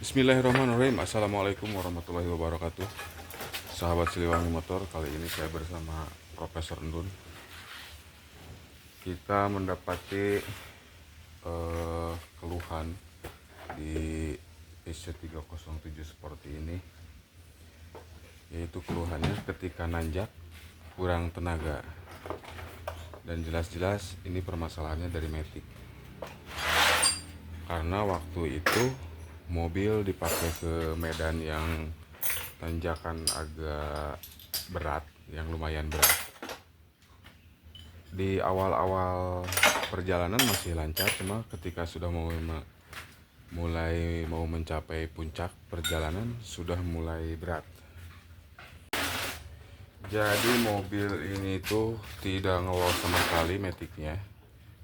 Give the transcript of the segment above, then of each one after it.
Bismillahirrahmanirrahim. Assalamualaikum warahmatullahi wabarakatuh. Sahabat Siliwangi Motor, kali ini saya bersama Profesor Endun. Kita mendapati keluhan di PC307 seperti ini, yaitu keluhannya ketika nanjak kurang tenaga, dan jelas-jelas ini permasalahannya dari matic. Karena waktu itu mobil dipakai ke medan yang tanjakan agak berat, yang lumayan berat. Di awal-awal perjalanan masih lancar, cuma ketika sudah mulai mau mencapai puncak perjalanan sudah mulai berat. Jadi mobil ini tuh tidak ngelos sama sekali maticnya.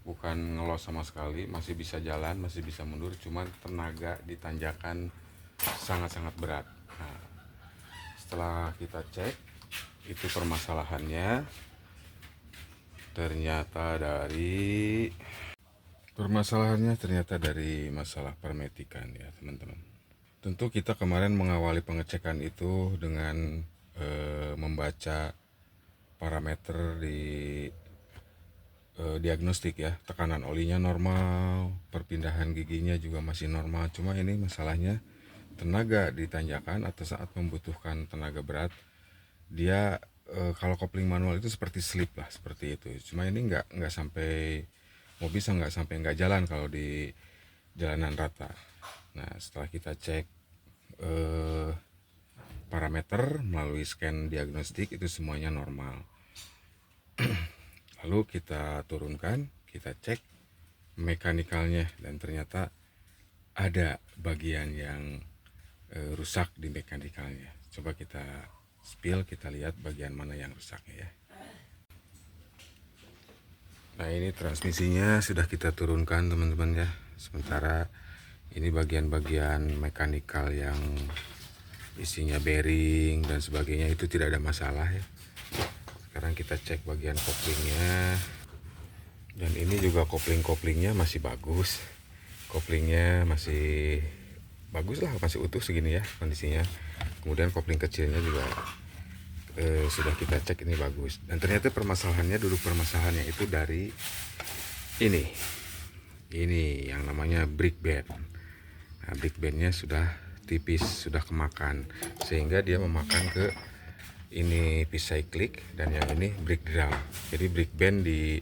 Bukan ngelos sama sekali, masih bisa jalan, masih bisa mundur, cuman tenaga di tanjakan sangat-sangat berat. Nah, setelah kita cek itu permasalahannya ternyata dari masalah permetikan ya teman-teman. Tentu kita kemarin mengawali pengecekan itu dengan membaca parameter di diagnostik ya, tekanan olinya normal, perpindahan giginya juga masih normal. Cuma ini masalahnya tenaga di tanjakan atau saat membutuhkan tenaga berat, dia kalau kopling manual itu seperti slip lah, seperti itu. Cuma ini nggak sampai, mau bisa nggak jalan kalau di jalanan rata. Nah, setelah kita cek parameter melalui scan diagnostik, itu semuanya normal. Lalu kita turunkan, kita cek mekanikalnya, dan ternyata ada bagian yang rusak di mekanikalnya. Coba kita spill, kita lihat bagian mana yang rusaknya ya. Nah, ini transmisinya sudah kita turunkan teman-teman ya. Sementara ini bagian-bagian mekanikal yang isinya bearing dan sebagainya itu tidak ada masalah ya. Sekarang kita cek bagian koplingnya, dan ini juga koplingnya masih bagus, koplingnya masih bagus lah, masih utuh segini ya kondisinya. Kemudian kopling kecilnya juga sudah kita cek, ini bagus. Dan ternyata duduk permasalahannya itu dari ini yang namanya brake band. Nah, brake bandnya sudah tipis, sudah kemakan, sehingga dia memakan ke ini P-cyclic, dan yang ini brake drum. Jadi brake band di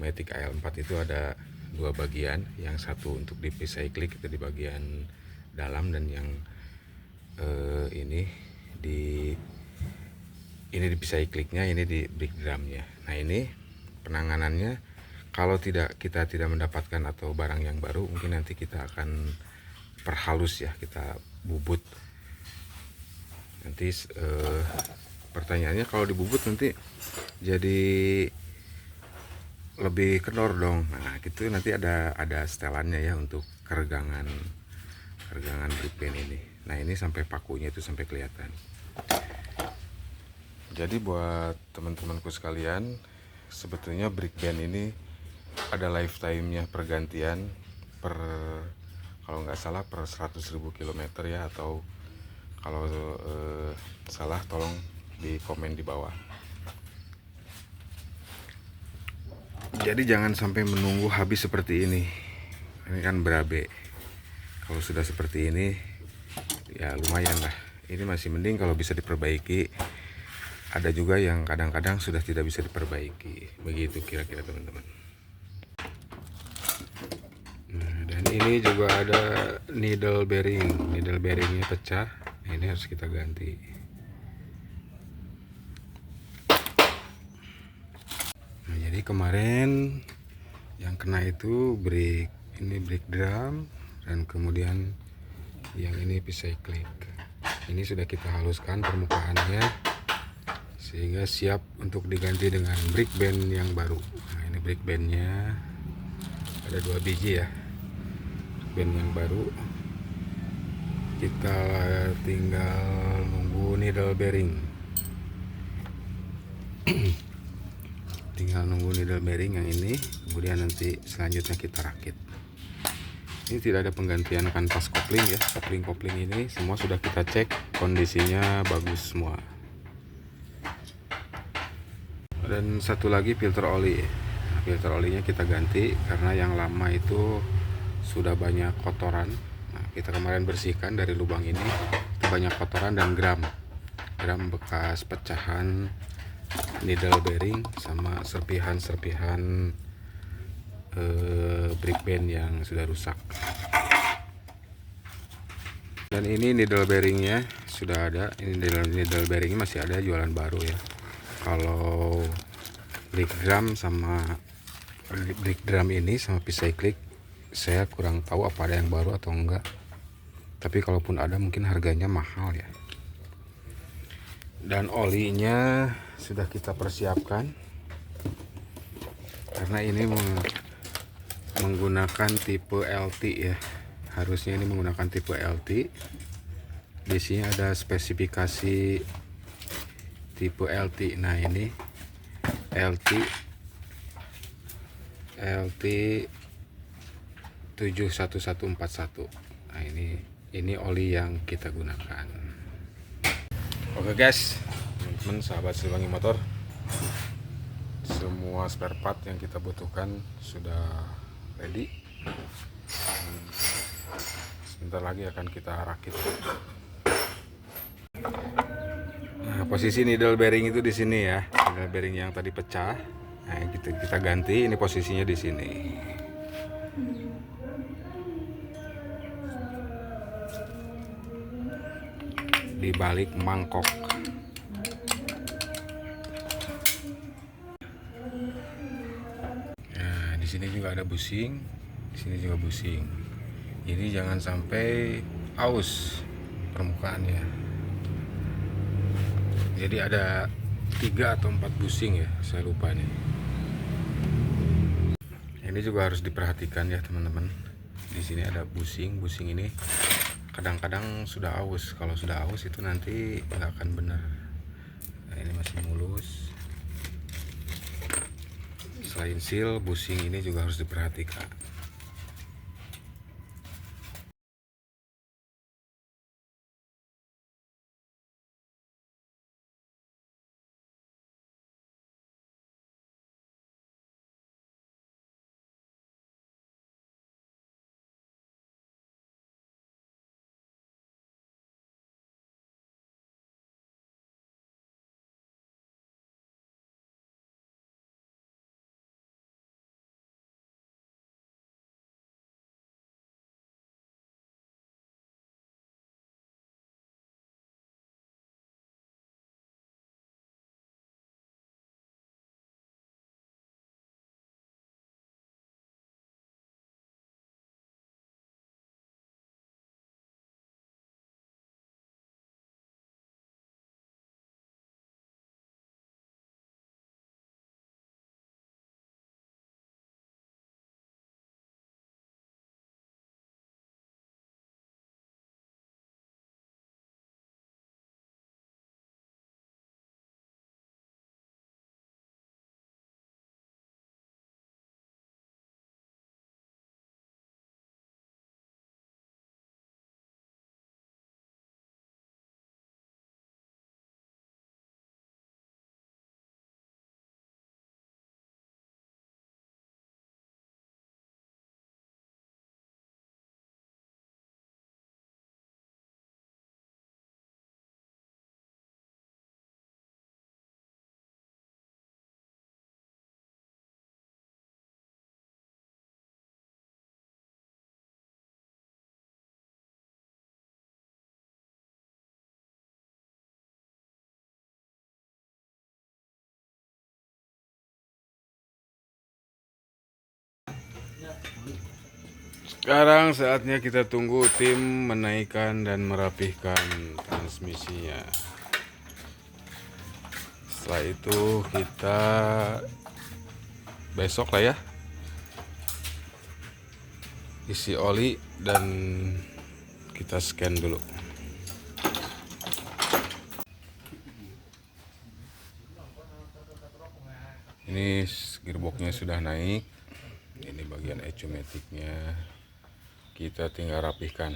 Matic AL4 itu ada dua bagian, yang satu untuk di P-cyclic itu di bagian dalam, dan yang ini di P-cyclicnya, ini di brake drumnya. Nah, ini penanganannya, kalau kita tidak mendapatkan atau barang yang baru, mungkin nanti kita akan perhalus ya, kita bubut. Nanti pertanyaannya, kalau dibubut nanti jadi lebih kendor dong. Nah, gitu nanti ada setelannya ya untuk keregangan brake band ini. Nah, ini sampai pakunya itu sampai kelihatan. Jadi buat teman-temanku sekalian, sebetulnya brake band ini ada lifetime-nya, pergantian kalau nggak salah per 100.000 km ya, atau kalau salah tolong di komen di bawah. Jadi jangan sampai menunggu habis seperti ini. Ini kan berabe. Kalau sudah seperti ini ya lumayan lah. Ini masih mending kalau bisa diperbaiki. Ada juga yang kadang-kadang sudah tidak bisa diperbaiki. Begitu kira-kira teman-teman. Nah, dan ini juga ada needle bearingnya pecah. Ini harus kita ganti. Nah, jadi kemarin yang kena itu brake drum, dan kemudian yang ini P-cyclic. Ini sudah kita haluskan permukaannya sehingga siap untuk diganti dengan brake band yang baru. Nah, Ini brake bandnya ada 2 biji ya, band yang baru. Kita tinggal nunggu needle bearing. Tinggal nunggu needle bearing yang ini, kemudian nanti selanjutnya kita rakit. Ini tidak ada penggantian kanvas kopling ya. Kopling ini semua sudah kita cek, kondisinya bagus semua. Dan satu lagi filter oli. Nah, filter olinya kita ganti karena yang lama itu sudah banyak kotoran. Nah, kita kemarin bersihkan dari lubang ini, itu banyak kotoran dan gram bekas pecahan needle bearing sama serpihan brake band yang sudah rusak. Dan ini needle bearingnya sudah ada. Ini needle bearingnya masih ada, jualan baru ya. Kalau brake drum ini sama pisai klik, saya kurang tahu apa ada yang baru atau enggak. Tapi kalaupun ada mungkin harganya mahal ya. Dan olinya sudah kita persiapkan karena ini menggunakan tipe LT ya. Harusnya ini menggunakan tipe LT. Di sini ada spesifikasi tipe LT. Nah, ini LT 71141. Nah, ini oli yang kita gunakan. Oke guys, teman-teman sahabat Siliwangi Motor, semua spare part yang kita butuhkan sudah ready. Sebentar lagi akan kita rakit. Nah, posisi needle bearing itu di sini ya. Needle bearing yang tadi pecah. Nah, kita ganti, ini posisinya di sini. Di balik mangkok. Nah, di sini juga ada busing, di sini juga busing. Ini jangan sampai aus permukaannya. Jadi ada 3 atau 4 busing ya, saya lupa nih. Ini juga harus diperhatikan ya teman-teman. Di sini ada busing ini kadang-kadang sudah aus. Kalau sudah aus itu nanti nggak akan benar. Nah, ini masih mulus. Selain seal, busing ini juga harus diperhatikan. Sekarang saatnya kita tunggu tim menaikkan dan merapihkan transmisinya. Setelah itu kita besok lah ya. Isi oli dan kita scan dulu. Ini gearboxnya sudah naik. Ini bagian ecomaticnya, kita tinggal rapihkan.